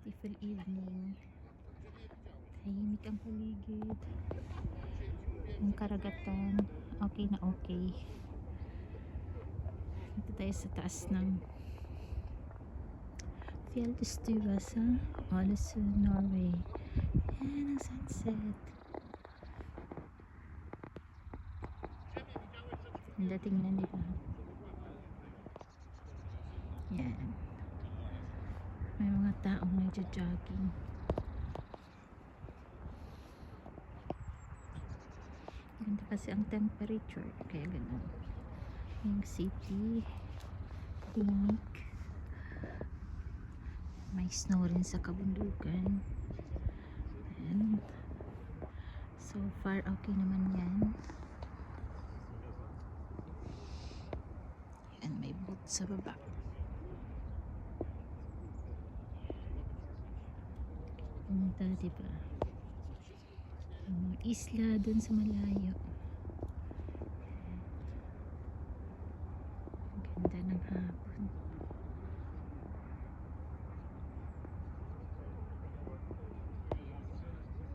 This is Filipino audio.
beautiful evening. Tahimik ang paligid. Ang karagatan, okay na okay. Dito tayo sa taas ng Fjellstua sa Ålesund, Norway. Yan ang sunset. Ang dating na, di ba? Yan. May mga taong nagja-jogging. Ganda kasi ang temperature, kaya ganun. Yung city, tahimik. May snow rin sa kabundukan. And so far okay naman yan. And may boat sa baba. Punta, diba? Mga isla dun sa malayo. Ganda ng hapon.